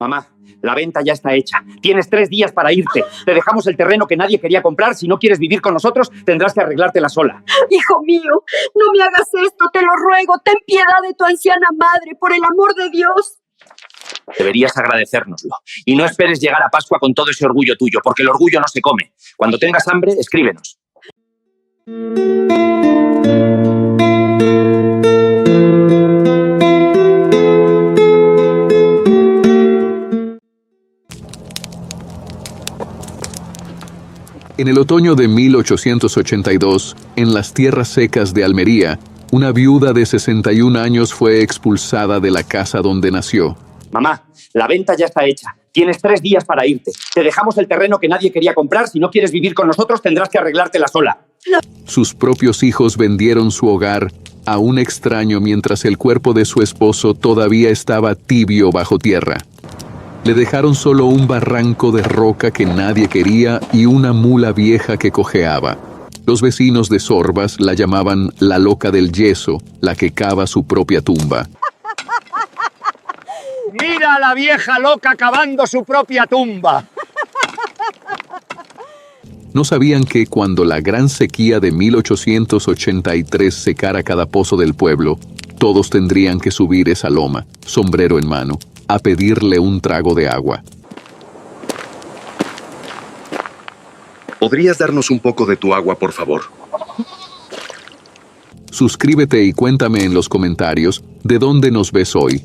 Mamá, la venta ya está hecha. Tienes 3 días para irte. Te dejamos el terreno que nadie quería comprar. Si no quieres vivir con nosotros, tendrás que arreglártela sola. Hijo mío, no me hagas esto, te lo ruego. Ten piedad de tu anciana madre, por el amor de Dios. Deberías agradecérnoslo. Y no esperes llegar a Pascua con todo ese orgullo tuyo, porque el orgullo no se come. Cuando tengas hambre, escríbenos. En el otoño de 1882, en las tierras secas de Almería, una viuda de 61 años fue expulsada de la casa donde nació. Mamá, la venta ya está hecha. Tienes 3 días para irte. Te dejamos el terreno que nadie quería comprar. Si no quieres vivir con nosotros, tendrás que arreglártela sola. Sus propios hijos vendieron su hogar a un extraño mientras el cuerpo de su esposo todavía estaba tibio bajo tierra. Le dejaron solo un barranco de roca que nadie quería y una mula vieja que cojeaba. Los vecinos de Sorbas la llamaban la loca del yeso, la que cava su propia tumba. ¡Mira a la vieja loca cavando su propia tumba! No sabían que cuando la gran sequía de 1883 secara cada pozo del pueblo, todos tendrían que subir esa loma, sombrero en mano, a pedirle un trago de agua. ¿Podrías darnos un poco de tu agua, por favor? Suscríbete y cuéntame en los comentarios de dónde nos ves hoy.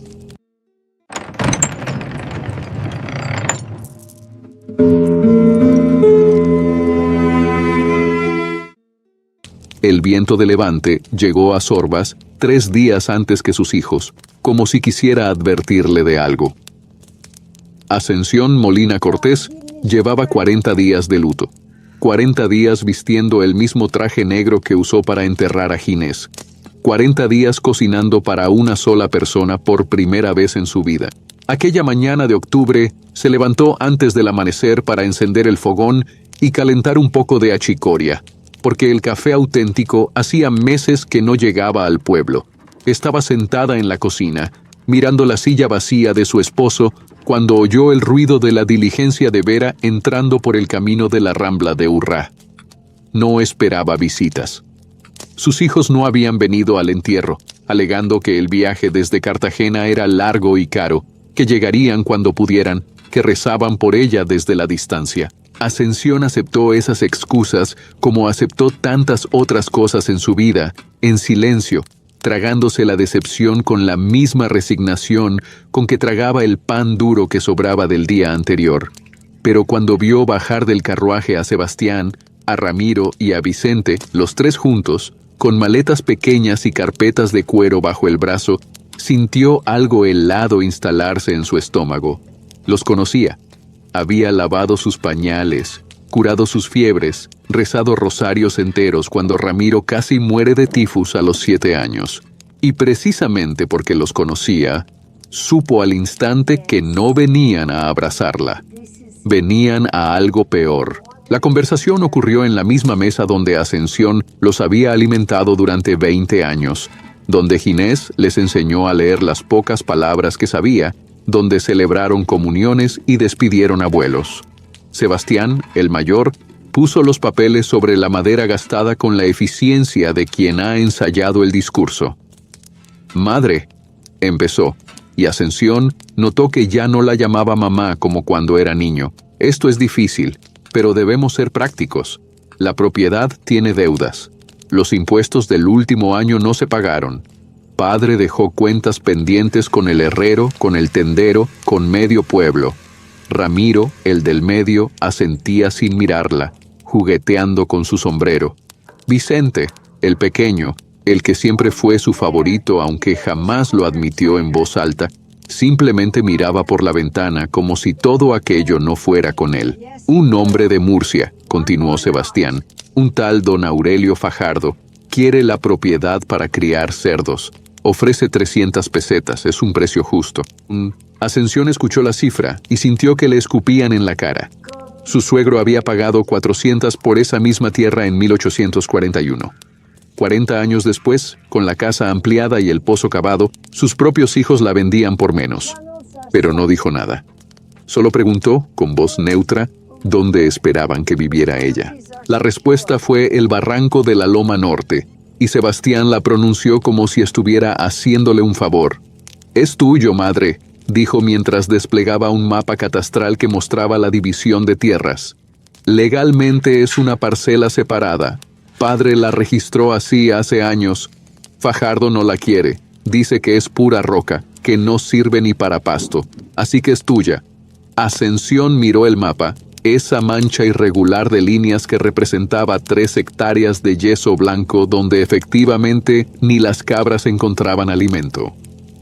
El viento de levante llegó a Sorbas 3 días antes que sus hijos, como si quisiera advertirle de algo. Ascensión Molina Cortés llevaba 40 días de luto. 40 días vistiendo el mismo traje negro que usó para enterrar a Ginés. 40 días cocinando para una sola persona por primera vez en su vida. Aquella mañana de octubre se levantó antes del amanecer para encender el fogón y calentar un poco de achicoria, porque el café auténtico hacía meses que no llegaba al pueblo. Estaba sentada en la cocina, mirando la silla vacía de su esposo, cuando oyó el ruido de la diligencia de Vera entrando por el camino de la Rambla de Urrá. No esperaba visitas. Sus hijos no habían venido al entierro, alegando que el viaje desde Cartagena era largo y caro, que llegarían cuando pudieran, que rezaban por ella desde la distancia. Ascensión aceptó esas excusas como aceptó tantas otras cosas en su vida, en silencio, tragándose la decepción con la misma resignación con que tragaba el pan duro que sobraba del día anterior. Pero cuando vio bajar del carruaje a Sebastián, a Ramiro y a Vicente, los 3 juntos, con maletas pequeñas y carpetas de cuero bajo el brazo, sintió algo helado instalarse en su estómago. Los conocía. Había lavado sus pañales, curado sus fiebres, rezado rosarios enteros cuando Ramiro casi muere de tifus a los 7 años. Y precisamente porque los conocía, supo al instante que no venían a abrazarla. Venían a algo peor. La conversación ocurrió en la misma mesa donde Ascensión los había alimentado durante 20 años, donde Ginés les enseñó a leer las pocas palabras que sabía, donde celebraron comuniones y despidieron abuelos. Sebastián, el mayor, puso los papeles sobre la madera gastada con la eficiencia de quien ha ensayado el discurso. «Madre», empezó, y Ascensión notó que ya no la llamaba mamá como cuando era niño. «Esto es difícil, pero debemos ser prácticos. La propiedad tiene deudas. Los impuestos del último año no se pagaron. Padre dejó cuentas pendientes con el herrero, con el tendero, con medio pueblo. Ramiro, el del medio, asentía sin mirarla, jugueteando con su sombrero. Vicente, el pequeño, el que siempre fue su favorito aunque jamás lo admitió en voz alta, simplemente miraba por la ventana como si todo aquello no fuera con él. Un hombre de Murcia, continuó Sebastián, un tal don Aurelio Fajardo, quiere la propiedad para criar cerdos. Ofrece 300 pesetas, es un precio justo. Ascensión escuchó la cifra y sintió que le escupían en la cara. Su suegro había pagado 400 por esa misma tierra en 1841. 40 años después, con la casa ampliada y el pozo cavado, sus propios hijos la vendían por menos. Pero no dijo nada. Solo preguntó, con voz neutra, dónde esperaban que viviera ella. La respuesta fue el barranco de la Loma Norte, y Sebastián la pronunció como si estuviera haciéndole un favor. «Es tuyo, madre», dijo mientras desplegaba un mapa catastral que mostraba la división de tierras. «Legalmente es una parcela separada. Padre la registró así hace años. Fajardo no la quiere. Dice que es pura roca, que no sirve ni para pasto. Así que es tuya». Ascensión miró el mapa, esa mancha irregular de líneas que representaba 3 hectáreas de yeso blanco donde efectivamente ni las cabras encontraban alimento.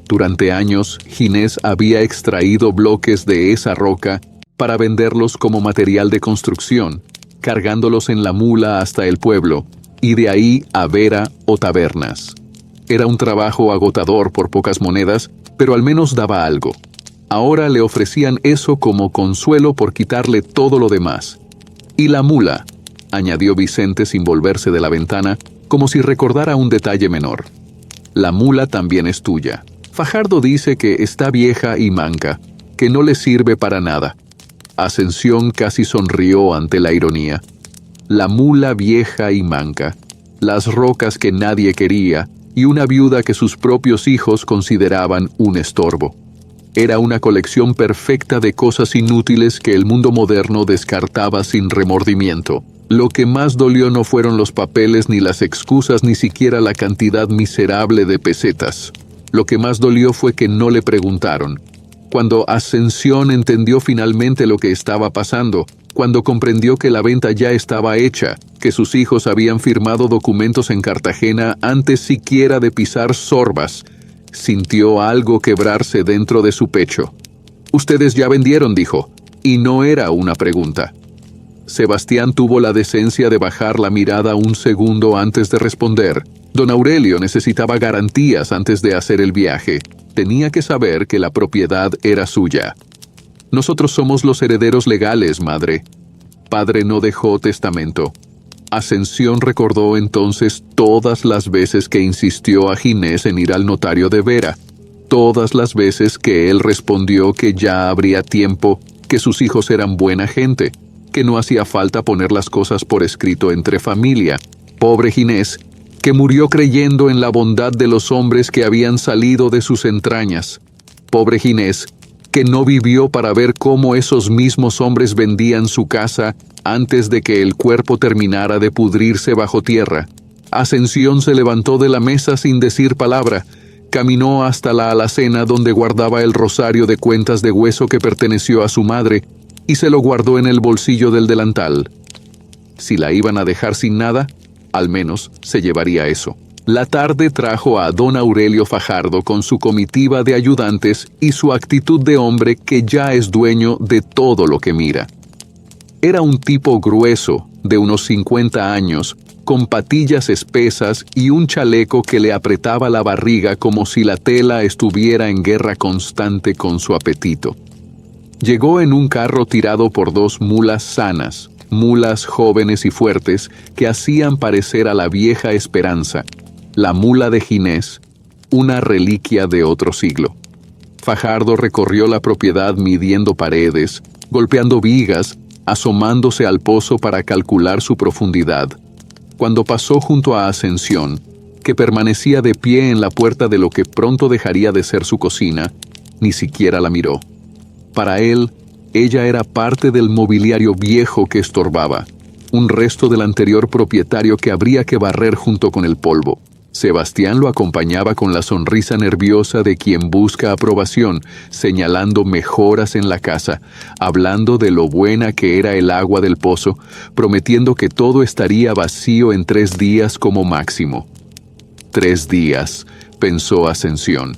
Durante años, Ginés había extraído bloques de esa roca para venderlos como material de construcción, cargándolos en la mula hasta el pueblo, y de ahí a Vera o tabernas. Era un trabajo agotador por pocas monedas, pero al menos daba algo. Ahora le ofrecían eso como consuelo por quitarle todo lo demás. «Y la mula», añadió Vicente sin volverse de la ventana, como si recordara un detalle menor. «La mula también es tuya. Fajardo dice que está vieja y manca, que no le sirve para nada». Ascensión casi sonrió ante la ironía. La mula vieja y manca, las rocas que nadie quería y una viuda que sus propios hijos consideraban un estorbo. Era una colección perfecta de cosas inútiles que el mundo moderno descartaba sin remordimiento. Lo que más dolió no fueron los papeles ni las excusas, ni siquiera la cantidad miserable de pesetas. Lo que más dolió fue que no le preguntaron. Cuando Ascensión entendió finalmente lo que estaba pasando, cuando comprendió que la venta ya estaba hecha, que sus hijos habían firmado documentos en Cartagena antes siquiera de pisar Sorbas, sintió algo quebrarse dentro de su pecho. «Ustedes ya vendieron», dijo, y no era una pregunta. Sebastián tuvo la decencia de bajar la mirada un segundo antes de responder. Don Aurelio necesitaba garantías antes de hacer el viaje. Tenía que saber que la propiedad era suya. «Nosotros somos los herederos legales, madre». Padre no dejó testamento. Ascensión recordó entonces todas las veces que insistió a Ginés en ir al notario de Vera, todas las veces que él respondió que ya habría tiempo, que sus hijos eran buena gente, que no hacía falta poner las cosas por escrito entre familia. Pobre Ginés, que murió creyendo en la bondad de los hombres que habían salido de sus entrañas. Pobre Ginés, que no vivió para ver cómo esos mismos hombres vendían su casa antes de que el cuerpo terminara de pudrirse bajo tierra. Ascensión se levantó de la mesa sin decir palabra, caminó hasta la alacena donde guardaba el rosario de cuentas de hueso que perteneció a su madre y se lo guardó en el bolsillo del delantal. Si la iban a dejar sin nada, al menos se llevaría eso. La tarde trajo a don Aurelio Fajardo con su comitiva de ayudantes y su actitud de hombre que ya es dueño de todo lo que mira. Era un tipo grueso, de unos 50 años, con patillas espesas y un chaleco que le apretaba la barriga como si la tela estuviera en guerra constante con su apetito. Llegó en un carro tirado por 2 mulas sanas, mulas jóvenes y fuertes que hacían parecer a la vieja Esperanza, la mula de Ginés, una reliquia de otro siglo. Fajardo recorrió la propiedad midiendo paredes, golpeando vigas, asomándose al pozo para calcular su profundidad. Cuando pasó junto a Ascensión, que permanecía de pie en la puerta de lo que pronto dejaría de ser su cocina, ni siquiera la miró. Para él, ella era parte del mobiliario viejo que estorbaba, un resto del anterior propietario que habría que barrer junto con el polvo. Sebastián lo acompañaba con la sonrisa nerviosa de quien busca aprobación, señalando mejoras en la casa, hablando de lo buena que era el agua del pozo, prometiendo que todo estaría vacío en 3 días como máximo. 3 días, pensó Ascensión.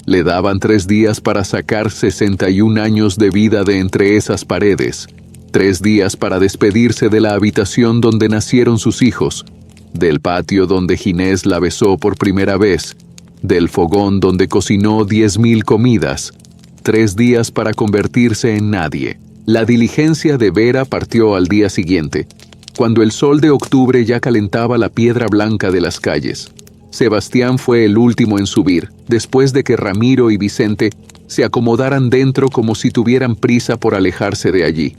Le daban 3 días para sacar 61 años de vida de entre esas paredes, 3 días para despedirse de la habitación donde nacieron sus hijos, del patio donde Ginés la besó por primera vez, del fogón donde cocinó 10.000 comidas, 3 días para convertirse en nadie. La diligencia de Vera partió al día siguiente, cuando el sol de octubre ya calentaba la piedra blanca de las calles. Sebastián fue el último en subir, después de que Ramiro y Vicente se acomodaran dentro como si tuvieran prisa por alejarse de allí.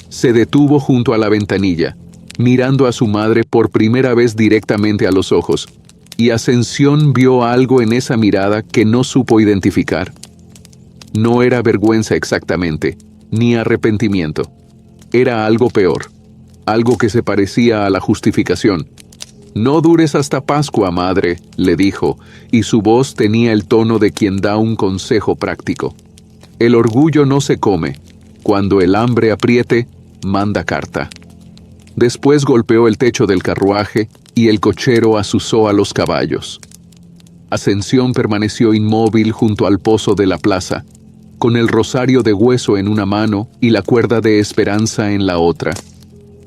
Se detuvo junto a la ventanilla, mirando a su madre por primera vez directamente a los ojos, y Ascensión vio algo en esa mirada que no supo identificar. No era vergüenza exactamente, ni arrepentimiento. Era algo peor, algo que se parecía a la justificación. «No dures hasta Pascua, madre», le dijo, y su voz tenía el tono de quien da un consejo práctico. «El orgullo no se come. Cuando el hambre apriete, manda carta». Después golpeó el techo del carruaje y el cochero azuzó a los caballos. Ascensión permaneció inmóvil junto al pozo de la plaza, con el rosario de hueso en una mano y la cuerda de esperanza en la otra,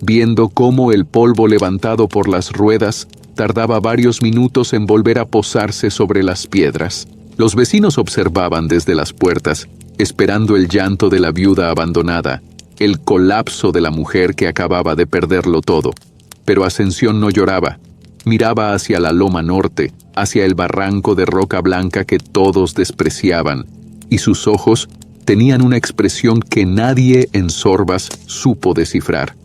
viendo cómo el polvo levantado por las ruedas tardaba varios minutos en volver a posarse sobre las piedras. Los vecinos observaban desde las puertas, esperando el llanto de la viuda abandonada, el colapso de la mujer que acababa de perderlo todo. Pero Ascensión no lloraba. Miraba hacia la loma norte, hacia el barranco de roca blanca que todos despreciaban, y sus ojos tenían una expresión que nadie en Sorbas supo descifrar.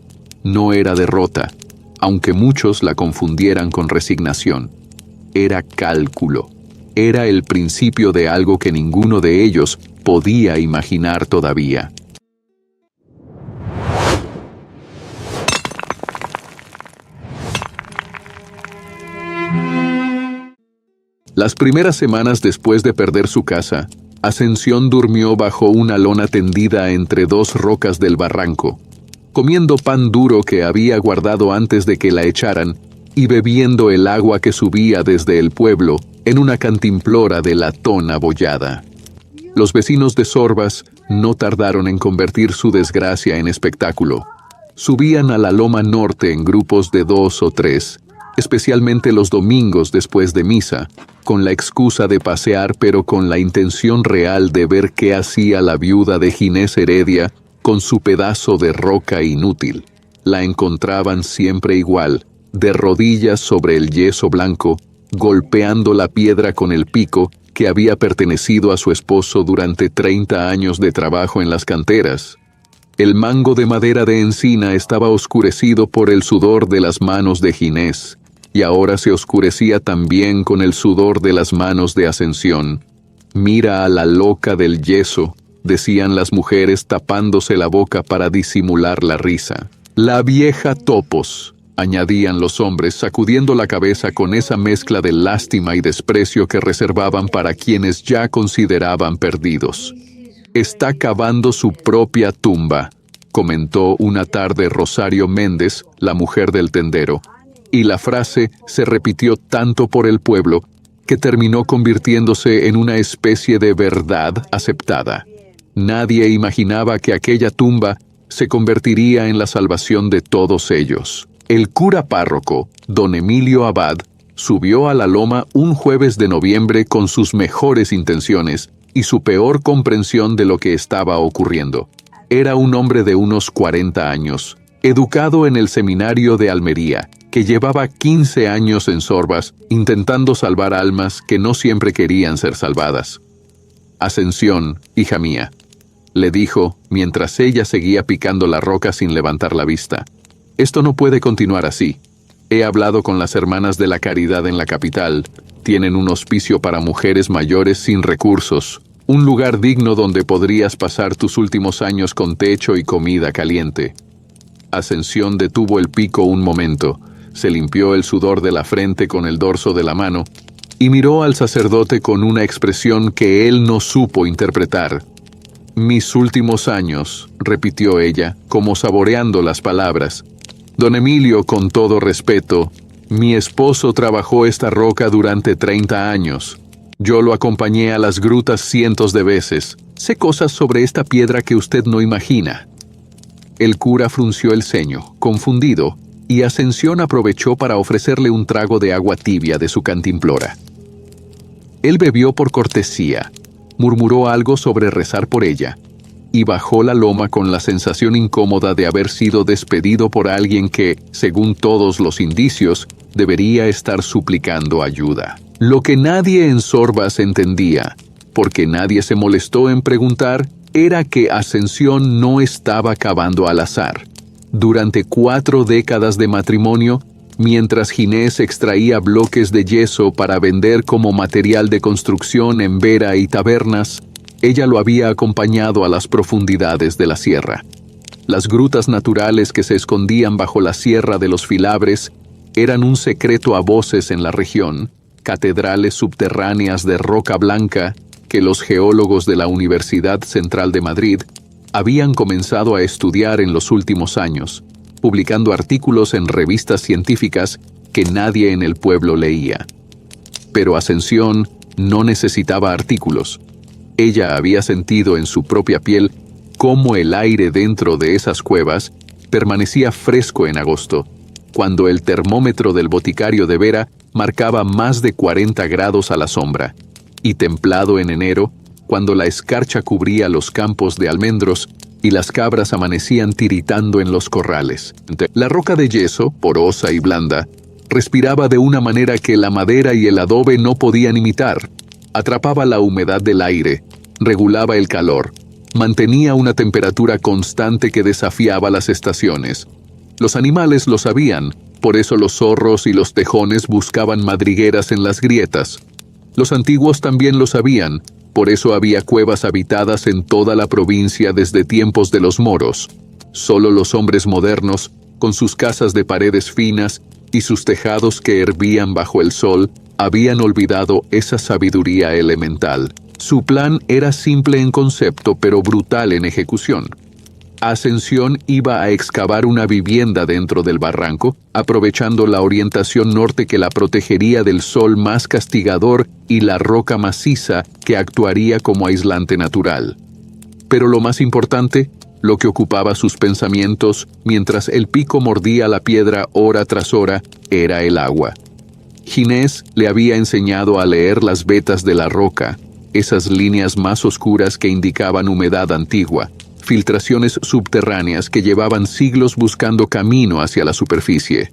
No era derrota, aunque muchos la confundieran con resignación. Era cálculo. Era el principio de algo que ninguno de ellos podía imaginar todavía. Las primeras semanas después de perder su casa, Ascensión durmió bajo una lona tendida entre dos rocas del barranco, comiendo pan duro que había guardado antes de que la echaran y bebiendo el agua que subía desde el pueblo en una cantimplora de latón abollada. Los vecinos de Sorbas no tardaron en convertir su desgracia en espectáculo. Subían a la loma norte en grupos de 2 o 3, especialmente los domingos después de misa, con la excusa de pasear pero con la intención real de ver qué hacía la viuda de Ginés Heredia con su pedazo de roca inútil. La encontraban siempre igual, de rodillas sobre el yeso blanco, golpeando la piedra con el pico que había pertenecido a su esposo durante 30 años de trabajo en las canteras. El mango de madera de encina estaba oscurecido por el sudor de las manos de Ginés, y ahora se oscurecía también con el sudor de las manos de Ascensión. «Mira a la loca del yeso», decían las mujeres tapándose la boca para disimular la risa. «La vieja topos», añadían los hombres sacudiendo la cabeza con esa mezcla de lástima y desprecio que reservaban para quienes ya consideraban perdidos. «Está cavando su propia tumba», comentó una tarde Rosario Méndez, la mujer del tendero, y la frase se repitió tanto por el pueblo que terminó convirtiéndose en una especie de verdad aceptada. Nadie imaginaba que aquella tumba se convertiría en la salvación de todos ellos. El cura párroco, don Emilio Abad, subió a la loma un jueves de noviembre con sus mejores intenciones y su peor comprensión de lo que estaba ocurriendo. Era un hombre de unos 40 años, educado en el seminario de Almería, que llevaba 15 años en Sorbas intentando salvar almas que no siempre querían ser salvadas. «Ascensión, hija mía», le dijo mientras ella seguía picando la roca sin levantar la vista. «Esto no puede continuar así. He hablado con las hermanas de la caridad en la capital. Tienen un hospicio para mujeres mayores sin recursos, un lugar digno donde podrías pasar tus últimos años con techo y comida caliente». Ascensión detuvo el pico un momento, se limpió el sudor de la frente con el dorso de la mano y miró al sacerdote con una expresión que él no supo interpretar. «Mis últimos años», repitió ella, como saboreando las palabras. «Don Emilio, con todo respeto, mi esposo trabajó esta roca durante 30 años. Yo lo acompañé a las grutas cientos de veces. Sé cosas sobre esta piedra que usted no imagina». El cura frunció el ceño, confundido, y Ascensión aprovechó para ofrecerle un trago de agua tibia de su cantimplora. Él bebió por cortesía, murmuró algo sobre rezar por ella, y bajó la loma con la sensación incómoda de haber sido despedido por alguien que, según todos los indicios, debería estar suplicando ayuda. Lo que nadie en Sorbas entendía, porque nadie se molestó en preguntar, era que Ascensión no estaba cavando al azar. Durante 4 décadas de matrimonio, mientras Ginés extraía bloques de yeso para vender como material de construcción en Vera y tabernas, ella lo había acompañado a las profundidades de la sierra. Las grutas naturales que se escondían bajo la Sierra de los Filabres eran un secreto a voces en la región, catedrales subterráneas de roca blanca que los geólogos de la Universidad Central de Madrid habían comenzado a estudiar en los últimos años, publicando artículos en revistas científicas que nadie en el pueblo leía. Pero Ascensión no necesitaba artículos. Ella había sentido en su propia piel cómo el aire dentro de esas cuevas permanecía fresco en agosto, cuando el termómetro del boticario de Vera marcaba más de 40 grados a la sombra, y templado en enero, cuando la escarcha cubría los campos de almendros y las cabras amanecían tiritando en los corrales. La roca de yeso, porosa y blanda, respiraba de una manera que la madera y el adobe no podían imitar. Atrapaba la humedad del aire, regulaba el calor, mantenía una temperatura constante que desafiaba las estaciones. Los animales lo sabían, por eso los zorros y los tejones buscaban madrigueras en las grietas. Los antiguos también lo sabían, por eso había cuevas habitadas en toda la provincia desde tiempos de los moros. Solo los hombres modernos, con sus casas de paredes finas y sus tejados que hervían bajo el sol, habían olvidado esa sabiduría elemental. Su plan era simple en concepto, pero brutal en ejecución. Ascensión iba a excavar una vivienda dentro del barranco, aprovechando la orientación norte que la protegería del sol más castigador y la roca maciza que actuaría como aislante natural. Pero lo más importante, lo que ocupaba sus pensamientos mientras el pico mordía la piedra hora tras hora, era el agua. Ginés le había enseñado a leer las vetas de la roca, esas líneas más oscuras que indicaban humedad antigua, filtraciones subterráneas que llevaban siglos buscando camino hacia la superficie.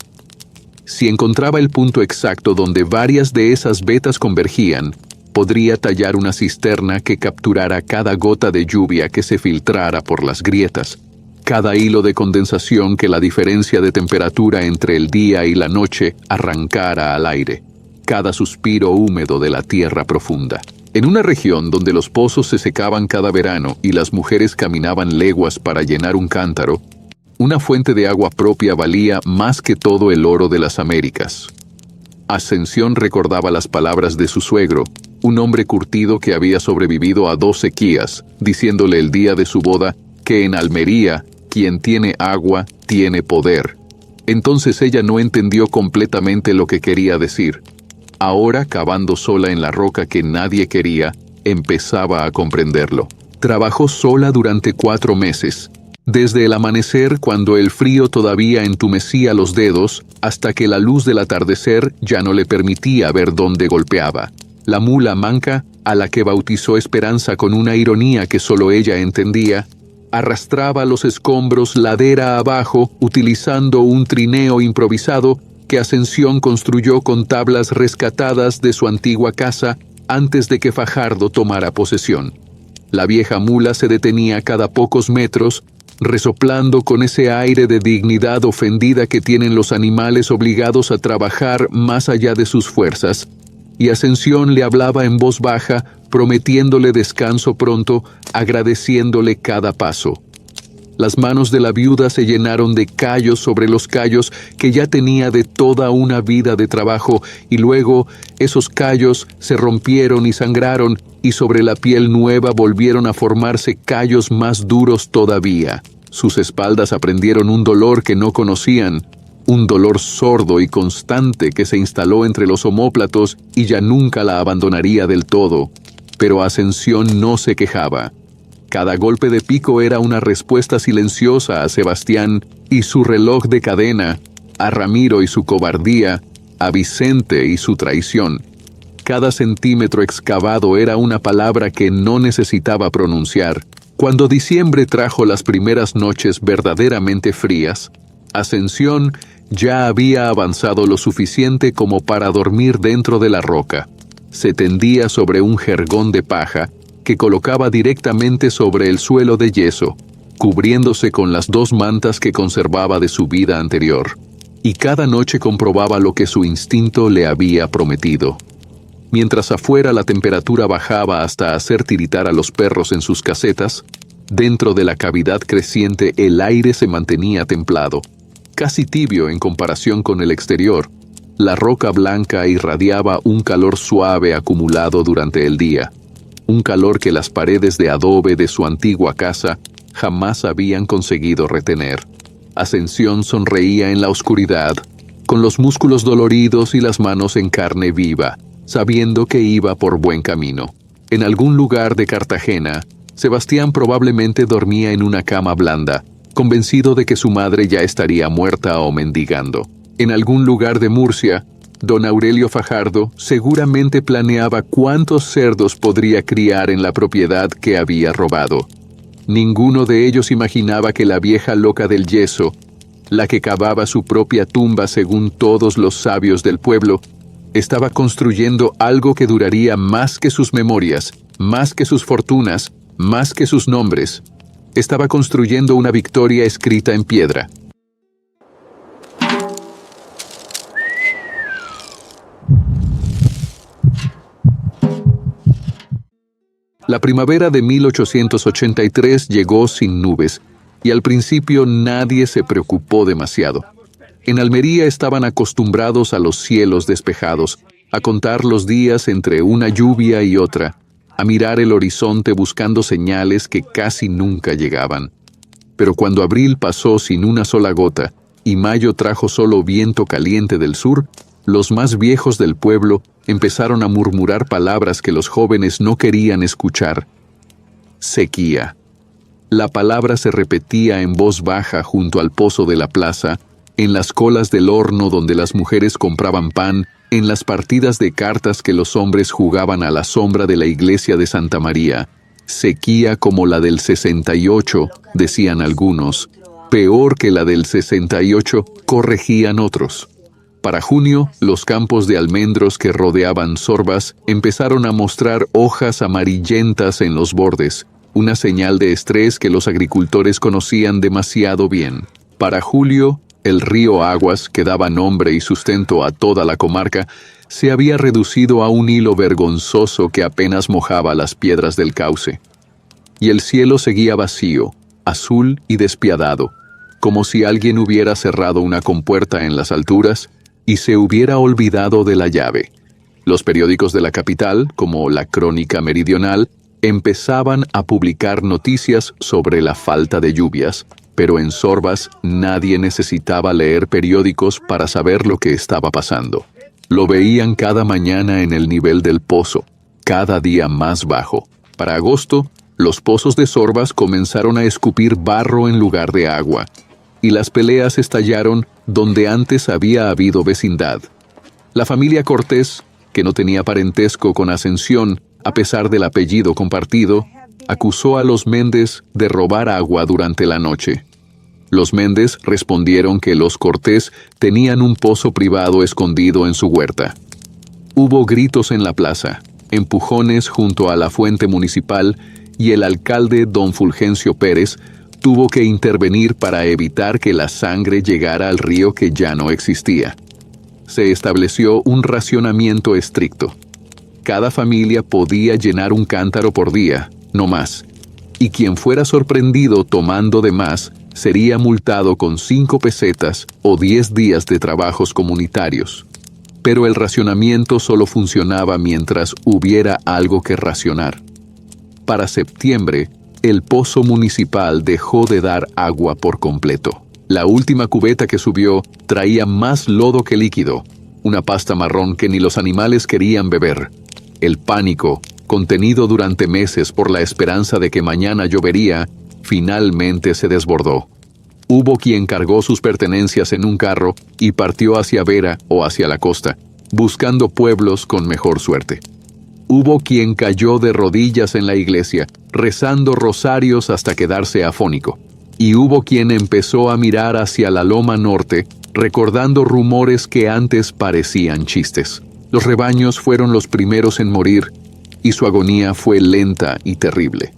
Si encontraba el punto exacto donde varias de esas vetas convergían, podría tallar una cisterna que capturara cada gota de lluvia que se filtrara por las grietas, cada hilo de condensación que la diferencia de temperatura entre el día y la noche arrancara al aire, cada suspiro húmedo de la tierra profunda. En una región donde los pozos se secaban cada verano y las mujeres caminaban leguas para llenar un cántaro, una fuente de agua propia valía más que todo el oro de las Américas. Ascensión recordaba las palabras de su suegro, un hombre curtido que había sobrevivido a 2 sequías, diciéndole el día de su boda que en Almería, quien tiene agua, tiene poder. Entonces ella no entendió completamente lo que quería decir. Ahora, cavando sola en la roca que nadie quería, empezaba a comprenderlo. Trabajó sola durante 4 meses, desde el amanecer, cuando el frío todavía entumecía los dedos, hasta que la luz del atardecer ya no le permitía ver dónde golpeaba. La mula manca, a la que bautizó Esperanza con una ironía que solo ella entendía, arrastraba los escombros ladera abajo utilizando un trineo improvisado que Ascensión construyó con tablas rescatadas de su antigua casa antes de que Fajardo tomara posesión. La vieja mula se detenía cada pocos metros, resoplando con ese aire de dignidad ofendida que tienen los animales obligados a trabajar más allá de sus fuerzas, y Ascensión le hablaba en voz baja, prometiéndole descanso pronto, agradeciéndole cada paso. Las manos de la viuda se llenaron de callos sobre los callos que ya tenía de toda una vida de trabajo, y luego esos callos se rompieron y sangraron, y sobre la piel nueva volvieron a formarse callos más duros todavía. Sus espaldas aprendieron un dolor que no conocían, un dolor sordo y constante que se instaló entre los omóplatos y ya nunca la abandonaría del todo. Pero Ascensión no se quejaba. Cada golpe de pico era una respuesta silenciosa a Sebastián y su reloj de cadena, a Ramiro y su cobardía, a Vicente y su traición. Cada centímetro excavado era una palabra que no necesitaba pronunciar, Cuando diciembre trajo las primeras noches verdaderamente frías, Ascensión ya había avanzado lo suficiente como para dormir dentro de la roca. Se tendía sobre un jergón de paja que colocaba directamente sobre el suelo de yeso, cubriéndose con las 2 mantas que conservaba de su vida anterior, y cada noche comprobaba lo que su instinto le había prometido. Mientras afuera la temperatura bajaba hasta hacer tiritar a los perros en sus casetas, dentro de la cavidad creciente el aire se mantenía templado, casi tibio en comparación con el exterior. La roca blanca irradiaba un calor suave acumulado durante el día, un calor que las paredes de adobe de su antigua casa jamás habían conseguido retener. Ascensión sonreía en la oscuridad, con los músculos doloridos y las manos en carne viva, sabiendo que iba por buen camino. En algún lugar de Cartagena, Sebastián probablemente dormía en una cama blanda, convencido de que su madre ya estaría muerta o mendigando. En algún lugar de Murcia, don Aurelio Fajardo seguramente planeaba cuántos cerdos podría criar en la propiedad que había robado. Ninguno de ellos imaginaba que la vieja loca del yeso, la que cavaba su propia tumba según todos los sabios del pueblo, estaba construyendo algo que duraría más que sus memorias, más que sus fortunas, más que sus nombres. Estaba construyendo una victoria escrita en piedra. La primavera de 1883 llegó sin nubes, y al principio nadie se preocupó demasiado. En Almería estaban acostumbrados a los cielos despejados, a contar los días entre una lluvia y otra, a mirar el horizonte buscando señales que casi nunca llegaban. Pero cuando abril pasó sin una sola gota y mayo trajo solo viento caliente del sur, los más viejos del pueblo empezaron a murmurar palabras que los jóvenes no querían escuchar. Sequía. La palabra se repetía en voz baja junto al pozo de la plaza, en las colas del horno donde las mujeres compraban pan, en las partidas de cartas que los hombres jugaban a la sombra de la iglesia de Santa María. Sequía como la del 68, decían algunos. Peor que la del 68, corregían otros. Para junio, los campos de almendros que rodeaban Sorbas empezaron a mostrar hojas amarillentas en los bordes, una señal de estrés que los agricultores conocían demasiado bien. Para julio, el río Aguas, que daba nombre y sustento a toda la comarca, se había reducido a un hilo vergonzoso que apenas mojaba las piedras del cauce. Y el cielo seguía vacío, azul y despiadado, como si alguien hubiera cerrado una compuerta en las alturas y se hubiera olvidado de la llave. Los periódicos de la capital, como la Crónica Meridional, empezaban a publicar noticias sobre la falta de lluvias, pero en Sorbas nadie necesitaba leer periódicos para saber lo que estaba pasando. Lo veían cada mañana en el nivel del pozo, cada día más bajo. Para agosto, los pozos de Sorbas comenzaron a escupir barro en lugar de agua, y las peleas estallaron donde antes había habido vecindad. La familia Cortés, que no tenía parentesco con Ascensión, a pesar del apellido compartido, acusó a los Méndez de robar agua durante la noche. Los Méndez respondieron que los Cortés tenían un pozo privado escondido en su huerta. Hubo gritos en la plaza, empujones junto a la fuente municipal y el alcalde don Fulgencio Pérez tuvo que intervenir para evitar que la sangre llegara al río que ya no existía. Se estableció un racionamiento estricto. Cada familia podía llenar un cántaro por día, no más, y quien fuera sorprendido tomando de más sería multado con 5 pesetas o 10 días de trabajos comunitarios. Pero el racionamiento solo funcionaba mientras hubiera algo que racionar. Para septiembre, el pozo municipal dejó de dar agua por completo. La última cubeta que subió traía más lodo que líquido, una pasta marrón que ni los animales querían beber. El pánico, contenido durante meses por la esperanza de que mañana llovería, finalmente se desbordó. Hubo quien cargó sus pertenencias en un carro y partió hacia Vera o hacia la costa, buscando pueblos con mejor suerte. Hubo quien cayó de rodillas en la iglesia, rezando rosarios hasta quedarse afónico. Y hubo quien empezó a mirar hacia la loma norte, recordando rumores que antes parecían chistes. Los rebaños fueron los primeros en morir, y su agonía fue lenta y terrible.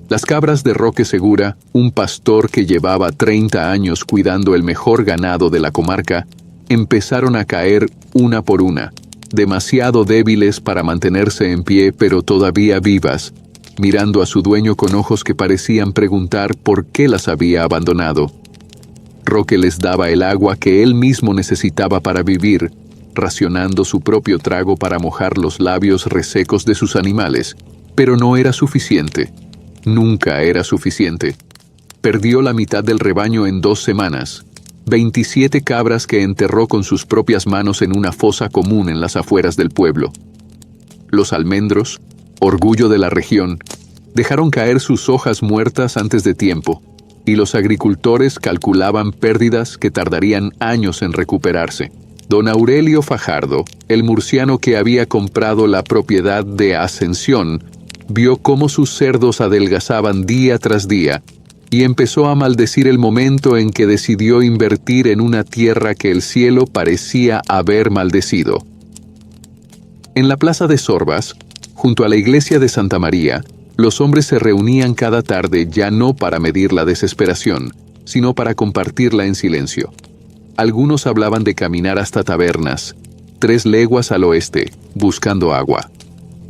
Las cabras de Roque Segura, un pastor que llevaba 30 años cuidando el mejor ganado de la comarca, empezaron a caer una por una, demasiado débiles para mantenerse en pie, pero todavía vivas, mirando a su dueño con ojos que parecían preguntar por qué las había abandonado. Roque les daba el agua que él mismo necesitaba para vivir, racionando su propio trago para mojar los labios resecos de sus animales, pero no era suficiente. Nunca era suficiente. Perdió la mitad del rebaño en 2 semanas. 27 cabras que enterró con sus propias manos en una fosa común en las afueras del pueblo. Los almendros, orgullo de la región, dejaron caer sus hojas muertas antes de tiempo, y los agricultores calculaban pérdidas que tardarían años en recuperarse. Don Aurelio Fajardo, el murciano que había comprado la propiedad de Ascensión, vio cómo sus cerdos adelgazaban día tras día, y empezó a maldecir el momento en que decidió invertir en una tierra que el cielo parecía haber maldecido. En la plaza de Sorbas, junto a la iglesia de Santa María, los hombres se reunían cada tarde ya no para medir la desesperación, sino para compartirla en silencio. Algunos hablaban de caminar hasta Tabernas, 3 leguas al oeste, buscando agua.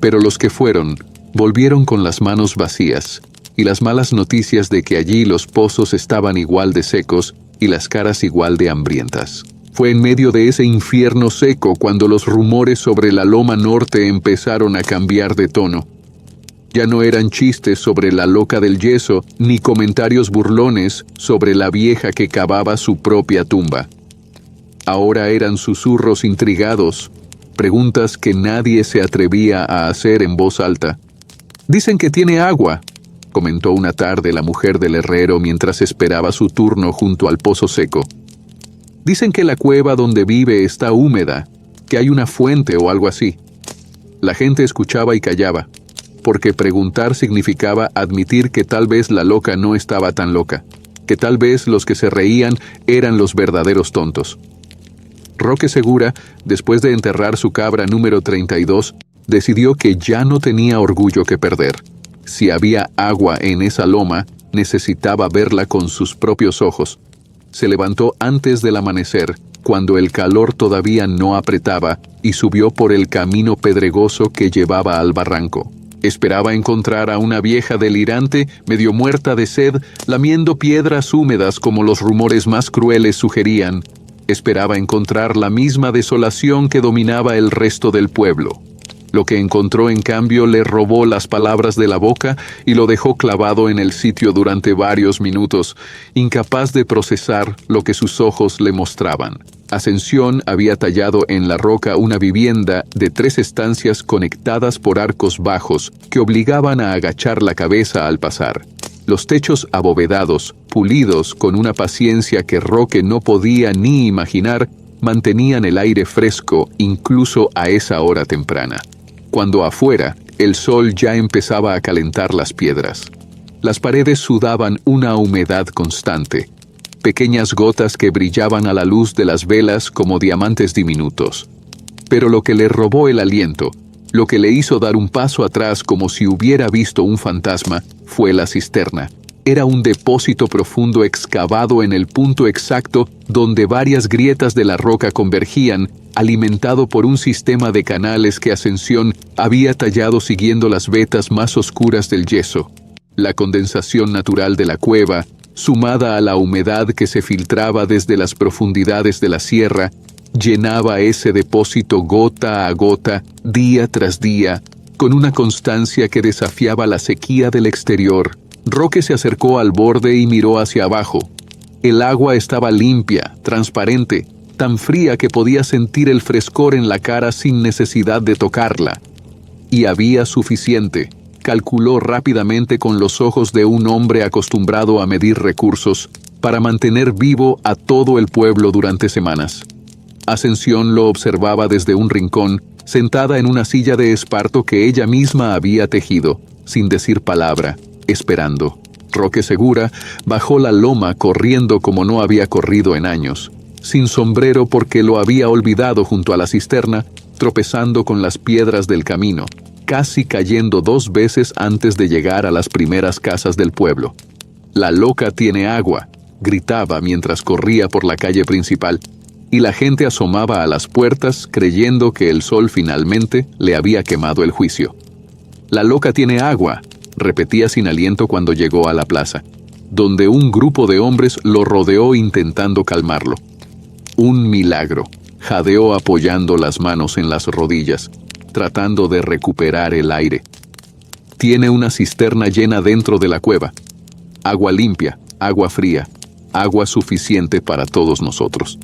Pero los que fueron, volvieron con las manos vacías, y las malas noticias de que allí los pozos estaban igual de secos y las caras igual de hambrientas. Fue en medio de ese infierno seco cuando los rumores sobre la loma norte empezaron a cambiar de tono. Ya no eran chistes sobre la loca del yeso, ni comentarios burlones sobre la vieja que cavaba su propia tumba. Ahora eran susurros intrigados, preguntas que nadie se atrevía a hacer en voz alta. «Dicen que tiene agua», comentó una tarde la mujer del herrero mientras esperaba su turno junto al pozo seco. «Dicen que la cueva donde vive está húmeda, que hay una fuente o algo así». La gente escuchaba y callaba, porque preguntar significaba admitir que tal vez la loca no estaba tan loca, que tal vez los que se reían eran los verdaderos tontos. Roque Segura, después de enterrar su cabra número 32, decidió que ya no tenía orgullo que perder. Si había agua en esa loma, necesitaba verla con sus propios ojos. Se levantó antes del amanecer, cuando el calor todavía no apretaba, y subió por el camino pedregoso que llevaba al barranco. Esperaba encontrar a una vieja delirante, medio muerta de sed, lamiendo piedras húmedas como los rumores más crueles sugerían. Esperaba encontrar la misma desolación que dominaba el resto del pueblo. Lo que encontró, en cambio, le robó las palabras de la boca y lo dejó clavado en el sitio durante varios minutos, incapaz de procesar lo que sus ojos le mostraban. Ascensión había tallado en la roca una vivienda de 3 estancias conectadas por arcos bajos que obligaban a agachar la cabeza al pasar. Los techos abovedados, pulidos con una paciencia que Roque no podía ni imaginar, mantenían el aire fresco incluso a esa hora temprana, cuando afuera el sol ya empezaba a calentar las piedras. Las paredes sudaban una humedad constante, pequeñas gotas que brillaban a la luz de las velas como diamantes diminutos. Pero lo que le robó el aliento, lo que le hizo dar un paso atrás como si hubiera visto un fantasma, fue la cisterna. Era un depósito profundo excavado en el punto exacto donde varias grietas de la roca convergían, alimentado por un sistema de canales que Ascensión había tallado siguiendo las vetas más oscuras del yeso. La condensación natural de la cueva, sumada a la humedad que se filtraba desde las profundidades de la sierra, llenaba ese depósito gota a gota, día tras día, con una constancia que desafiaba la sequía del exterior. Roque se acercó al borde y miró hacia abajo. El agua estaba limpia, transparente, tan fría que podía sentir el frescor en la cara sin necesidad de tocarla. Y había suficiente, calculó rápidamente con los ojos de un hombre acostumbrado a medir recursos, para mantener vivo a todo el pueblo durante semanas. Ascensión lo observaba desde un rincón sentada en una silla de esparto que ella misma había tejido, sin decir palabra, esperando. Roque Segura bajó la loma corriendo como no había corrido en años, sin sombrero porque lo había olvidado junto a la cisterna, tropezando con las piedras del camino, casi cayendo 2 veces antes de llegar a las primeras casas del pueblo. «La loca tiene agua», gritaba mientras corría por la calle principal, y la gente asomaba a las puertas creyendo que el sol finalmente le había quemado el juicio. «La loca tiene agua», repetía sin aliento cuando llegó a la plaza, donde un grupo de hombres lo rodeó intentando calmarlo. Un milagro, jadeó apoyando las manos en las rodillas, tratando de recuperar el aire. «Tiene una cisterna llena dentro de la cueva. Agua limpia, agua fría, agua suficiente para todos nosotros».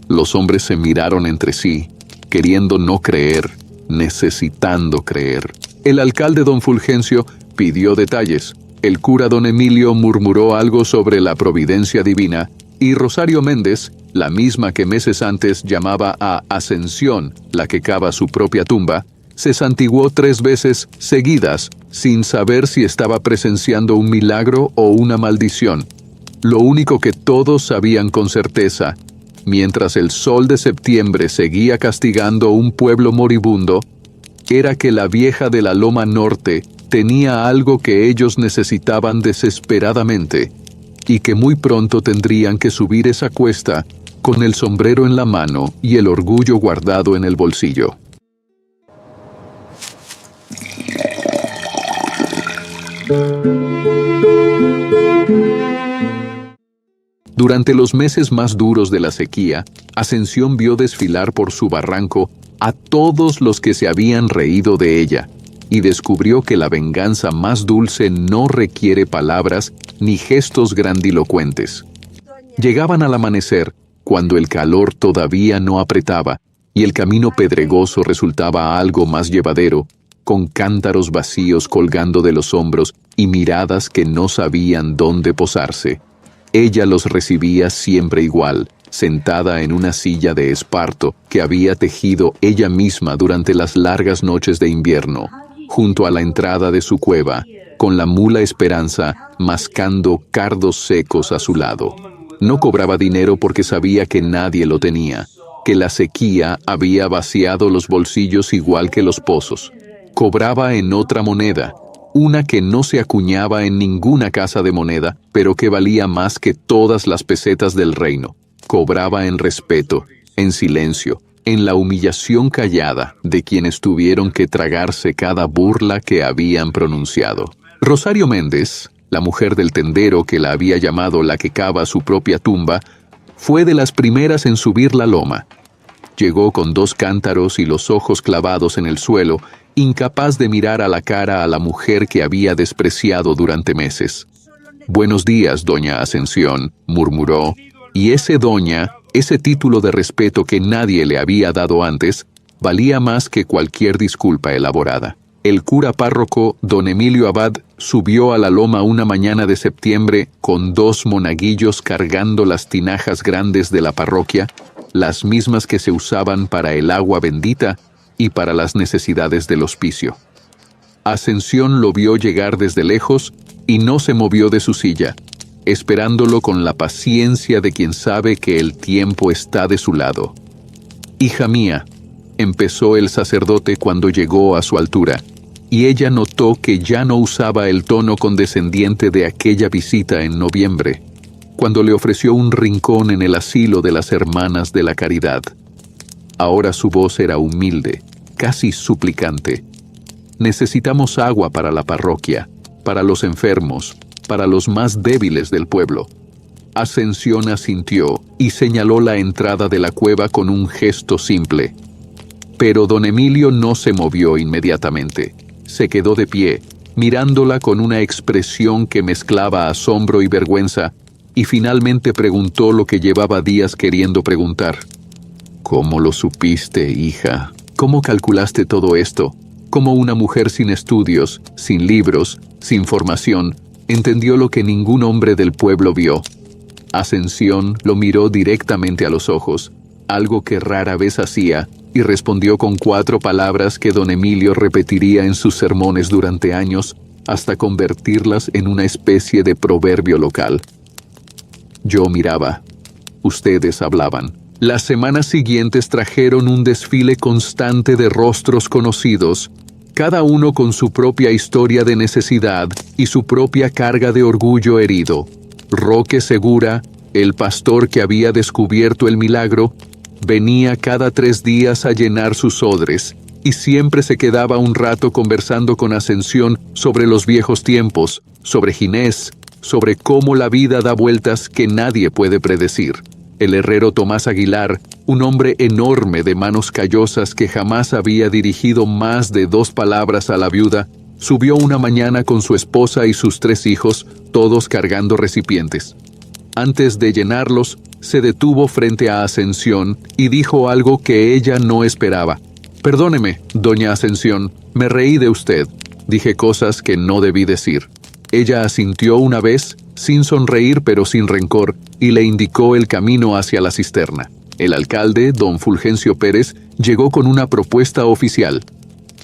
Los hombres se miraron entre sí, queriendo no creer, necesitando creer. El alcalde don Fulgencio pidió detalles. El cura don Emilio murmuró algo sobre la providencia divina, y Rosario Méndez, la misma que meses antes llamaba a Ascensión, la que cava su propia tumba, se santiguó 3 veces seguidas, sin saber si estaba presenciando un milagro o una maldición. Lo único que todos sabían con certeza, mientras el sol de septiembre seguía castigando un pueblo moribundo, era que la vieja de la Loma Norte tenía algo que ellos necesitaban desesperadamente, y que muy pronto tendrían que subir esa cuesta con el sombrero en la mano y el orgullo guardado en el bolsillo. Durante los meses más duros de la sequía, Ascensión vio desfilar por su barranco a todos los que se habían reído de ella, y descubrió que la venganza más dulce no requiere palabras ni gestos grandilocuentes. Llegaban al amanecer, cuando el calor todavía no apretaba, y el camino pedregoso resultaba algo más llevadero, con cántaros vacíos colgando de los hombros y miradas que no sabían dónde posarse. Ella los recibía siempre igual, sentada en una silla de esparto que había tejido ella misma durante las largas noches de invierno, junto a la entrada de su cueva, con la mula Esperanza mascando cardos secos a su lado. No cobraba dinero porque sabía que nadie lo tenía, que la sequía había vaciado los bolsillos igual que los pozos. Cobraba en otra moneda, una que no se acuñaba en ninguna casa de moneda, pero que valía más que todas las pesetas del reino. Cobraba en respeto, en silencio, en la humillación callada de quienes tuvieron que tragarse cada burla que habían pronunciado. Rosario Méndez, la mujer del tendero que la había llamado la que cava su propia tumba, fue de las primeras en subir la loma. Llegó con 2 cántaros y los ojos clavados en el suelo, incapaz de mirar a la cara a la mujer que había despreciado durante meses. «Buenos días, doña Ascensión», murmuró, y ese doña, ese título de respeto que nadie le había dado antes, valía más que cualquier disculpa elaborada. El cura párroco don Emilio Abad subió a la loma una mañana de septiembre con 2 monaguillos cargando las tinajas grandes de la parroquia, las mismas que se usaban para el agua bendita y para las necesidades del hospicio. Ascensión lo vio llegar desde lejos y no se movió de su silla, esperándolo con la paciencia de quien sabe que el tiempo está de su lado. «Hija mía», empezó el sacerdote cuando llegó a su altura, y ella notó que ya no usaba el tono condescendiente de aquella visita en noviembre, cuando le ofreció un rincón en el asilo de las Hermanas de la Caridad. Ahora su voz era humilde, casi suplicante. «Necesitamos agua para la parroquia, para los enfermos, para los más débiles del pueblo». Ascensión asintió y señaló la entrada de la cueva con un gesto simple. Pero don Emilio no se movió inmediatamente. Se quedó de pie, mirándola con una expresión que mezclaba asombro y vergüenza, y finalmente preguntó lo que llevaba días queriendo preguntar. «¿Cómo lo supiste, hija? ¿Cómo calculaste todo esto? ¿Cómo una mujer sin estudios, sin libros, sin formación, entendió lo que ningún hombre del pueblo vio?» Ascensión lo miró directamente a los ojos, algo que rara vez hacía, y respondió con 4 palabras que don Emilio repetiría en sus sermones durante años hasta convertirlas en una especie de proverbio local. Yo miraba. Ustedes hablaban. Las semanas siguientes trajeron un desfile constante de rostros conocidos, cada uno con su propia historia de necesidad y su propia carga de orgullo herido. Roque Segura, el pastor que había descubierto el milagro, venía cada 3 días a llenar sus odres, y siempre se quedaba un rato conversando con Ascensión sobre los viejos tiempos, sobre Ginés, sobre cómo la vida da vueltas que nadie puede predecir. El herrero Tomás Aguilar, un hombre enorme de manos callosas que jamás había dirigido más de 2 palabras a la viuda, subió una mañana con su esposa y sus 3 hijos, todos cargando recipientes. Antes de llenarlos, se detuvo frente a Ascensión y dijo algo que ella no esperaba. «Perdóneme, doña Ascensión, me reí de usted. Dije cosas que no debí decir». Ella asintió una vez, sin sonreír pero sin rencor, y le indicó el camino hacia la cisterna. El alcalde, don Fulgencio Pérez, llegó con una propuesta oficial.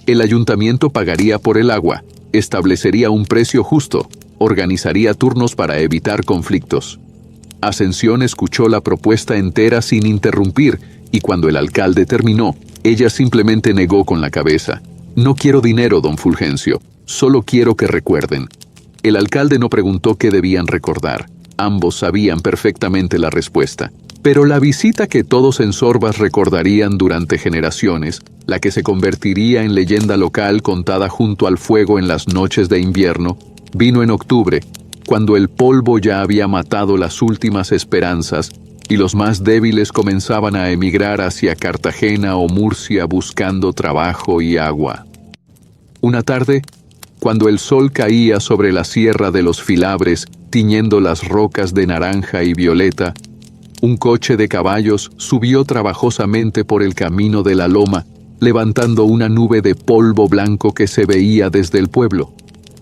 El ayuntamiento pagaría por el agua, establecería un precio justo, organizaría turnos para evitar conflictos. Ascensión escuchó la propuesta entera sin interrumpir, y cuando el alcalde terminó, ella simplemente negó con la cabeza. «No quiero dinero, don Fulgencio, solo quiero que recuerden». El alcalde no preguntó qué debían recordar. Ambos sabían perfectamente la respuesta. Pero la visita que todos en Sorbas recordarían durante generaciones, la que se convertiría en leyenda local contada junto al fuego en las noches de invierno, vino en octubre, cuando el polvo ya había matado las últimas esperanzas y los más débiles comenzaban a emigrar hacia Cartagena o Murcia buscando trabajo y agua. Una tarde, cuando el sol caía sobre la sierra de los Filabres, tiñendo las rocas de naranja y violeta, un coche de caballos subió trabajosamente por el camino de la loma, levantando una nube de polvo blanco que se veía desde el pueblo.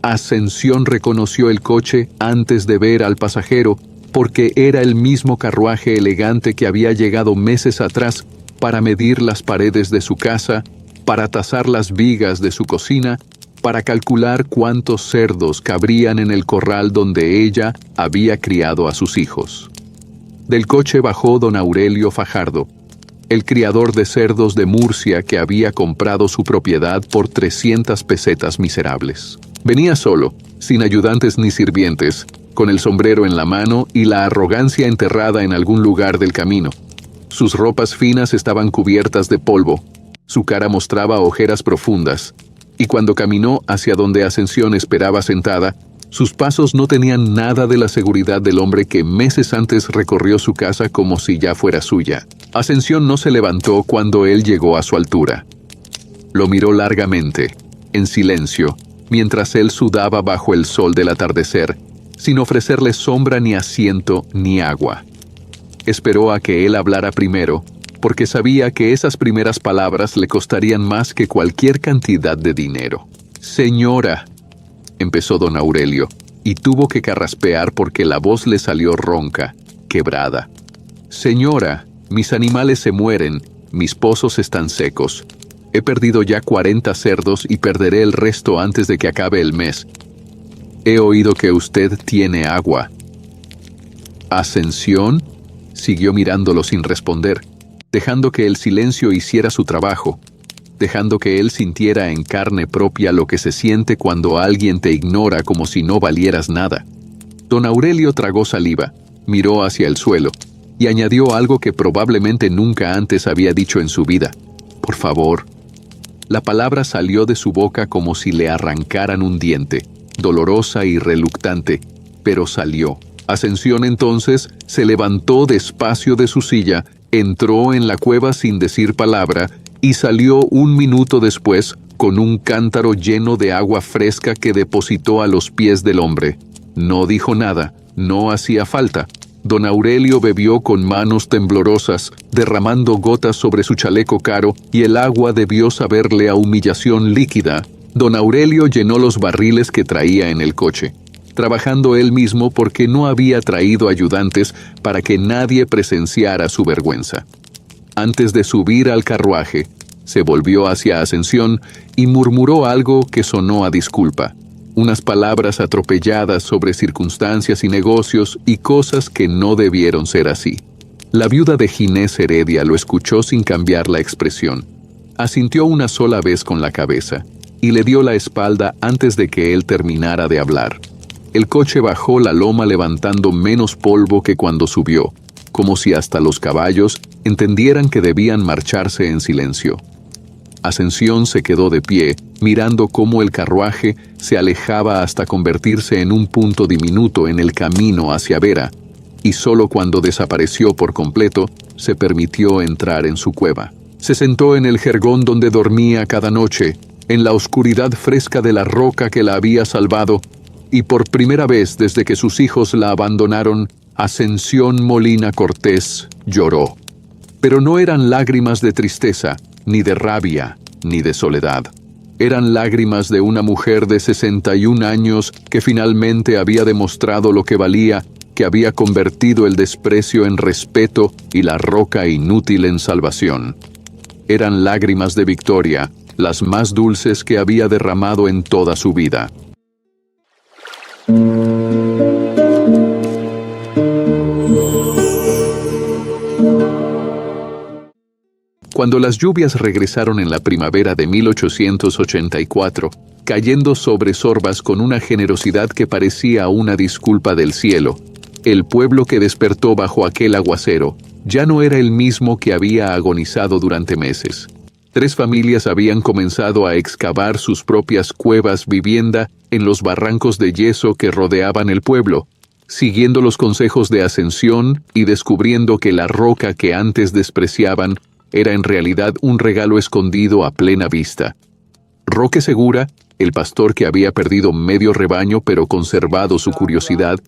Ascensión reconoció el coche antes de ver al pasajero, porque era el mismo carruaje elegante que había llegado meses atrás para medir las paredes de su casa, para tasar las vigas de su cocina, para calcular cuántos cerdos cabrían en el corral donde ella había criado a sus hijos. Del coche bajó don Aurelio Fajardo, el criador de cerdos de Murcia que había comprado su propiedad por 300 pesetas miserables. Venía solo, sin ayudantes ni sirvientes, con el sombrero en la mano y la arrogancia enterrada en algún lugar del camino. Sus ropas finas estaban cubiertas de polvo, su cara mostraba ojeras profundas, y cuando caminó hacia donde Ascensión esperaba sentada, sus pasos no tenían nada de la seguridad del hombre que meses antes recorrió su casa como si ya fuera suya. Ascensión no se levantó cuando él llegó a su altura. Lo miró largamente, en silencio, mientras él sudaba bajo el sol del atardecer, sin ofrecerle sombra ni asiento ni agua. Esperó a que él hablara primero, porque sabía que esas primeras palabras le costarían más que cualquier cantidad de dinero. «Señora», empezó don Aurelio, y tuvo que carraspear porque la voz le salió ronca, quebrada. «Señora, mis animales se mueren, mis pozos están secos. He perdido ya 40 cerdos y perderé el resto antes de que acabe el mes. He oído que usted tiene agua». «¿Ascensión?», siguió mirándolo sin responder, dejando que el silencio hiciera su trabajo, dejando que él sintiera en carne propia lo que se siente cuando alguien te ignora como si no valieras nada. Don Aurelio tragó saliva, miró hacia el suelo, y añadió algo que probablemente nunca antes había dicho en su vida. «Por favor». La palabra salió de su boca como si le arrancaran un diente, dolorosa y reluctante, pero salió. Ascensión entonces se levantó despacio de su silla, entró en la cueva sin decir palabra y salió 1 minuto después con un cántaro lleno de agua fresca que depositó a los pies del hombre. No dijo nada, no hacía falta. Don Aurelio bebió con manos temblorosas, derramando gotas sobre su chaleco caro, y el agua debió saberle a humillación líquida. Don Aurelio llenó los barriles que traía en el coche, trabajando él mismo porque no había traído ayudantes para que nadie presenciara su vergüenza. Antes de subir al carruaje, Se volvió hacia Ascensión y murmuró algo que sonó a disculpa. Unas palabras atropelladas sobre circunstancias y negocios y cosas que no debieron ser así. La viuda de Ginés Heredia lo escuchó sin cambiar la expresión. Asintió una sola vez con la cabeza y le dio la espalda antes de que él terminara de hablar. El coche bajó la loma levantando menos polvo que cuando subió, como si hasta los caballos entendieran que debían marcharse en silencio. Ascensión se quedó de pie, mirando cómo el carruaje se alejaba hasta convertirse en un punto diminuto en el camino hacia Vera, y solo cuando desapareció por completo, se permitió entrar en su cueva. Se sentó en el jergón donde dormía cada noche, en la oscuridad fresca de la roca que la había salvado, y por primera vez desde que sus hijos la abandonaron, Ascensión Molina Cortés lloró. Pero no eran lágrimas de tristeza, ni de rabia, ni de soledad. Eran lágrimas de una mujer de 61 años que finalmente había demostrado lo que valía, que había convertido el desprecio en respeto y la roca inútil en salvación. Eran lágrimas de victoria, las más dulces que había derramado en toda su vida. Cuando las lluvias regresaron en la primavera de 1884, cayendo sobre Sorbas con una generosidad que parecía una disculpa del cielo, el pueblo que despertó bajo aquel aguacero ya no era el mismo que había agonizado durante meses. 3 familias habían comenzado a excavar sus propias cuevas vivienda en los barrancos de yeso que rodeaban el pueblo, siguiendo los consejos de Ascensión y descubriendo que la roca que antes despreciaban era en realidad un regalo escondido a plena vista. Roque Segura, el pastor que había perdido medio rebaño pero conservado su curiosidad,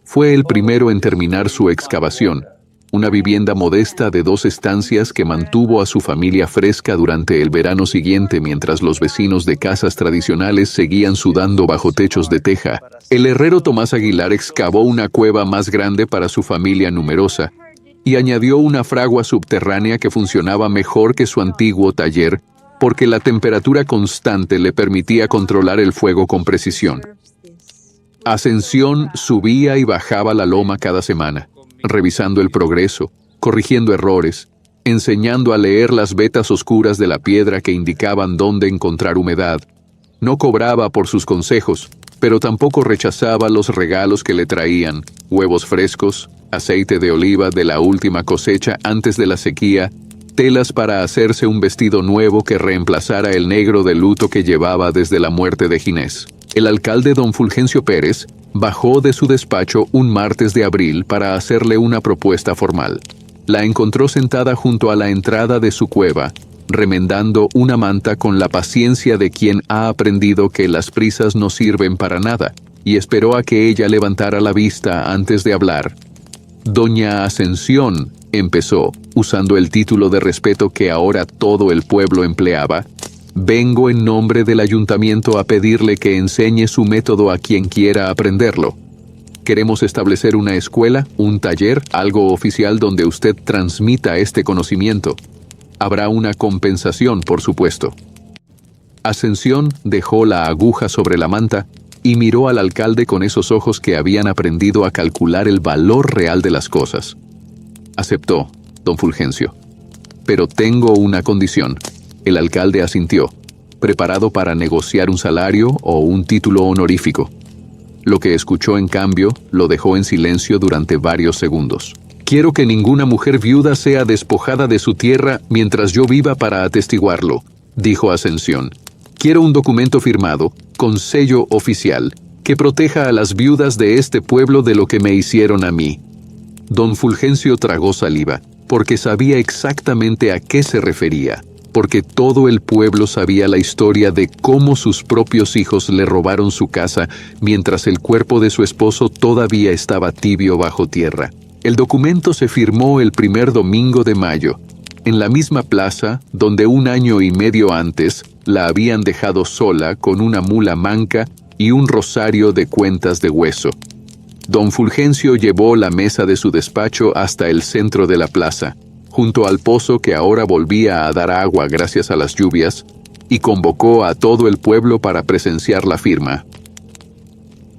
fue el primero en terminar su excavación, una vivienda modesta de 2 estancias que mantuvo a su familia fresca durante el verano siguiente mientras los vecinos de casas tradicionales seguían sudando bajo techos de teja. El herrero Tomás Aguilar excavó una cueva más grande para su familia numerosa y añadió una fragua subterránea que funcionaba mejor que su antiguo taller porque la temperatura constante le permitía controlar el fuego con precisión. Ascensión subía y bajaba la loma cada semana, revisando el progreso, corrigiendo errores, enseñando a leer las vetas oscuras de la piedra que indicaban dónde encontrar humedad. No cobraba por sus consejos, pero tampoco rechazaba los regalos que le traían: huevos frescos, aceite de oliva de la última cosecha antes de la sequía, telas para hacerse un vestido nuevo que reemplazara el negro de luto que llevaba desde la muerte de Ginés. El alcalde don Fulgencio Pérez bajó de su despacho un martes de abril para hacerle una propuesta formal. La encontró sentada junto a la entrada de su cueva, remendando una manta con la paciencia de quien ha aprendido que las prisas no sirven para nada, y esperó a que ella levantara la vista antes de hablar. Doña Ascensión, empezó, usando el título de respeto que ahora todo el pueblo empleaba, vengo en nombre del ayuntamiento a pedirle que enseñe su método a quien quiera aprenderlo. Queremos establecer una escuela, un taller, algo oficial donde usted transmita este conocimiento. Habrá una compensación, por supuesto. Ascensión dejó la aguja sobre la manta y miró al alcalde con esos ojos que habían aprendido a calcular el valor real de las cosas. Aceptó, don Fulgencio. Pero tengo una condición. El alcalde asintió, preparado para negociar un salario o un título honorífico. Lo que escuchó, en cambio, lo dejó en silencio durante varios segundos. Quiero que ninguna mujer viuda sea despojada de su tierra mientras yo viva para atestiguarlo, dijo Ascensión. Quiero un documento firmado, con sello oficial, que proteja a las viudas de este pueblo de lo que me hicieron a mí. Don Fulgencio tragó saliva, porque sabía exactamente a qué se refería, porque todo el pueblo sabía la historia de cómo sus propios hijos le robaron su casa mientras el cuerpo de su esposo todavía estaba tibio bajo tierra. El documento se firmó el primer domingo de mayo, en la misma plaza donde 1 año y medio antes la habían dejado sola con una mula manca y un rosario de cuentas de hueso. Don Fulgencio llevó la mesa de su despacho hasta el centro de la plaza, junto al pozo que ahora volvía a dar agua gracias a las lluvias, y convocó a todo el pueblo para presenciar la firma.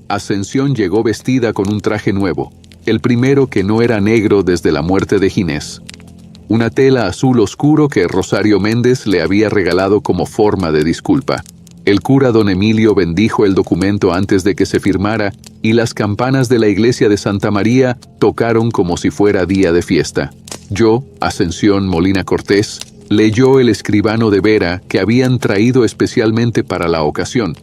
Ascensión llegó vestida con un traje nuevo, el primero que no era negro desde la muerte de Ginés. Una tela azul oscuro que Rosario Méndez le había regalado como forma de disculpa. El cura don Emilio bendijo el documento antes de que se firmara y las campanas de la iglesia de Santa María tocaron como si fuera día de fiesta. Yo, Ascensión Molina Cortés, leyó el escribano de Vera que habían traído especialmente para la ocasión.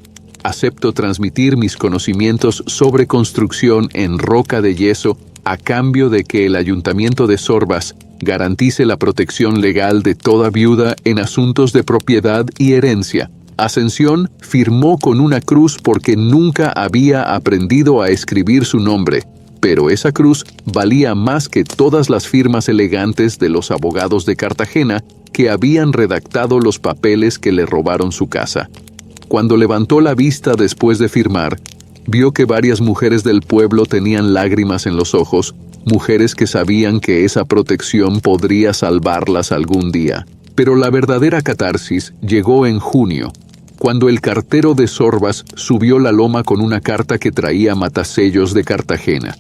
Acepto transmitir mis conocimientos sobre construcción en roca de yeso a cambio de que el Ayuntamiento de Sorbas garantice la protección legal de toda viuda en asuntos de propiedad y herencia. Ascensión firmó con una cruz porque nunca había aprendido a escribir su nombre, pero esa cruz valía más que todas las firmas elegantes de los abogados de Cartagena que habían redactado los papeles que le robaron su casa. Cuando levantó la vista después de firmar, vio que varias mujeres del pueblo tenían lágrimas en los ojos, mujeres que sabían que esa protección podría salvarlas algún día. Pero la verdadera catarsis llegó en junio, cuando el cartero de Sorbas subió la loma con una carta que traía matasellos de Cartagena.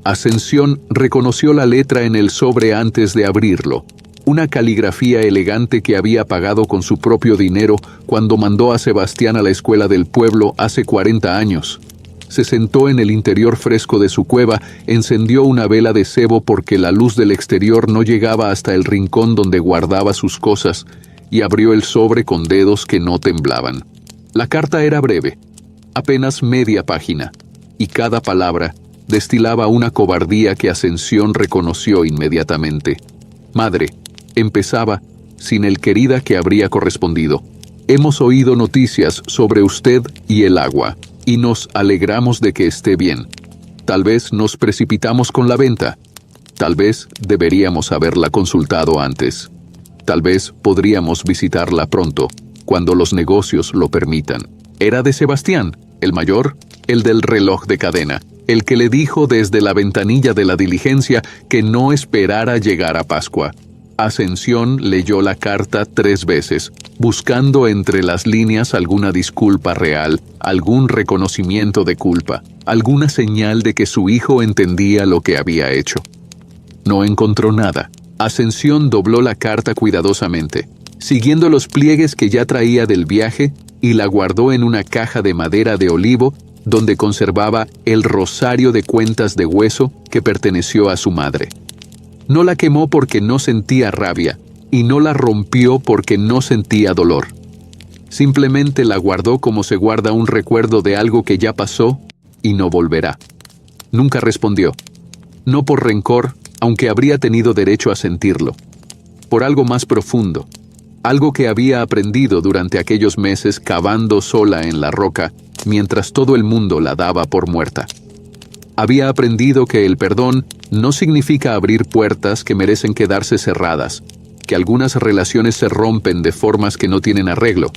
Ascensión reconoció la letra en el sobre antes de abrirlo, una caligrafía elegante que había pagado con su propio dinero cuando mandó a Sebastián a la escuela del pueblo hace 40 años. Se sentó en el interior fresco de su cueva, encendió una vela de cebo porque la luz del exterior no llegaba hasta el rincón donde guardaba sus cosas, y abrió el sobre con dedos que no temblaban. La carta era breve, apenas media página, y cada palabra destilaba una cobardía que Ascensión reconoció inmediatamente. Madre, empezaba, sin el querida que habría correspondido. Hemos oído noticias sobre usted y el agua, y nos alegramos de que esté bien. Tal vez nos precipitamos con la venta. Tal vez deberíamos haberla consultado antes. Tal vez podríamos visitarla pronto, cuando los negocios lo permitan. Era de Sebastián, el mayor, el del reloj de cadena, el que le dijo desde la ventanilla de la diligencia que no esperara llegar a Pascua. Ascensión leyó la carta 3 veces, buscando entre las líneas alguna disculpa real, algún reconocimiento de culpa, alguna señal de que su hijo entendía lo que había hecho. No encontró nada. Ascensión dobló la carta cuidadosamente, siguiendo los pliegues que ya traía del viaje, y la guardó en una caja de madera de olivo, donde conservaba el rosario de cuentas de hueso que perteneció a su madre. No la quemó porque no sentía rabia, y no la rompió porque no sentía dolor. Simplemente la guardó como se guarda un recuerdo de algo que ya pasó y no volverá. Nunca respondió. No por rencor, aunque habría tenido derecho a sentirlo. Por algo más profundo. Algo que había aprendido durante aquellos meses cavando sola en la roca, mientras todo el mundo la daba por muerta. Había aprendido que el perdón no significa abrir puertas que merecen quedarse cerradas, que algunas relaciones se rompen de formas que no tienen arreglo,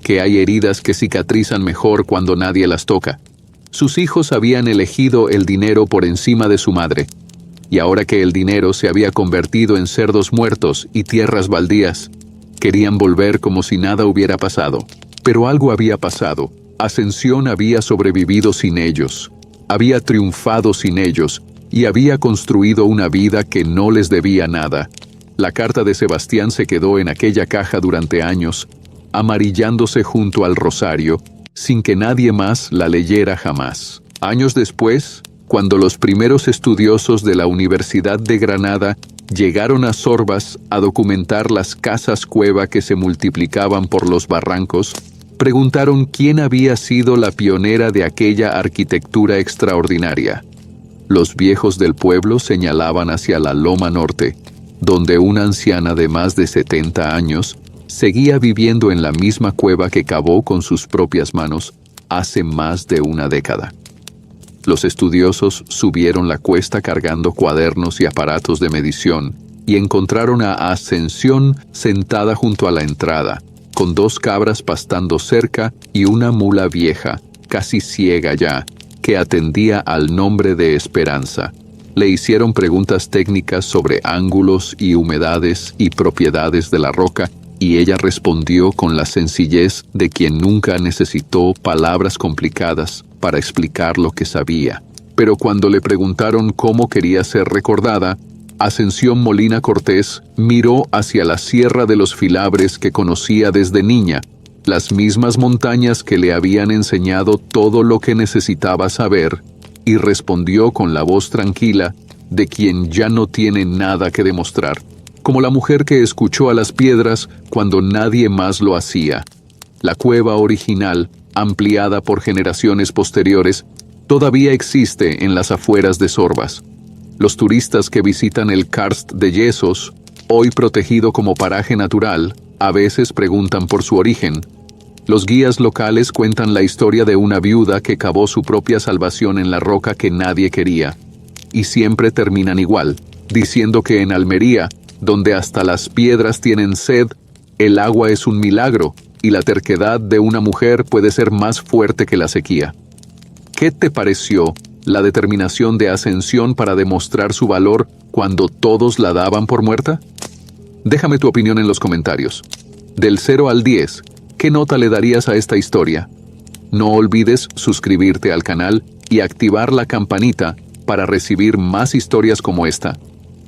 que hay heridas que cicatrizan mejor cuando nadie las toca. Sus hijos habían elegido el dinero por encima de su madre, y ahora que el dinero se había convertido en cerdos muertos y tierras baldías, querían volver como si nada hubiera pasado. Pero algo había pasado. Ascensión había sobrevivido sin ellos, había triunfado sin ellos, y había construido una vida que no les debía nada. La carta de Sebastián se quedó en aquella caja durante años, amarillándose junto al rosario, sin que nadie más la leyera jamás. Años después, cuando los primeros estudiosos de la Universidad de Granada llegaron a Sorbas a documentar las casas cueva que se multiplicaban por los barrancos, preguntaron quién había sido la pionera de aquella arquitectura extraordinaria. Los viejos del pueblo señalaban hacia la Loma Norte, donde una anciana de más de 70 años seguía viviendo en la misma cueva que cavó con sus propias manos hace más de una década. Los estudiosos subieron la cuesta cargando cuadernos y aparatos de medición y encontraron a Ascensión sentada junto a la entrada, con 2 cabras pastando cerca y una mula vieja, casi ciega ya, que atendía al nombre de Esperanza. Le hicieron preguntas técnicas sobre ángulos y humedades y propiedades de la roca, y ella respondió con la sencillez de quien nunca necesitó palabras complicadas para explicar lo que sabía. Pero cuando le preguntaron cómo quería ser recordada, Ascensión Molina Cortés miró hacia la Sierra de los Filabres que conocía desde niña, las mismas montañas que le habían enseñado todo lo que necesitaba saber, y respondió con la voz tranquila de quien ya no tiene nada que demostrar, como la mujer que escuchó a las piedras cuando nadie más lo hacía. La cueva original, ampliada por generaciones posteriores, todavía existe en las afueras de Sorbas. Los turistas que visitan el karst de yesos, hoy protegido como paraje natural, a veces preguntan por su origen. Los guías locales cuentan la historia de una viuda que cavó su propia salvación en la roca que nadie quería. Y siempre terminan igual, diciendo que en Almería, donde hasta las piedras tienen sed, el agua es un milagro y la terquedad de una mujer puede ser más fuerte que la sequía. ¿Qué te pareció la determinación de Ascensión para demostrar su valor cuando todos la daban por muerta? Déjame tu opinión en los comentarios. Del 0 al 10, ¿qué nota le darías a esta historia? No olvides suscribirte al canal y activar la campanita para recibir más historias como esta,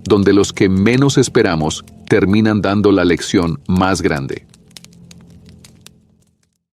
donde los que menos esperamos terminan dando la lección más grande.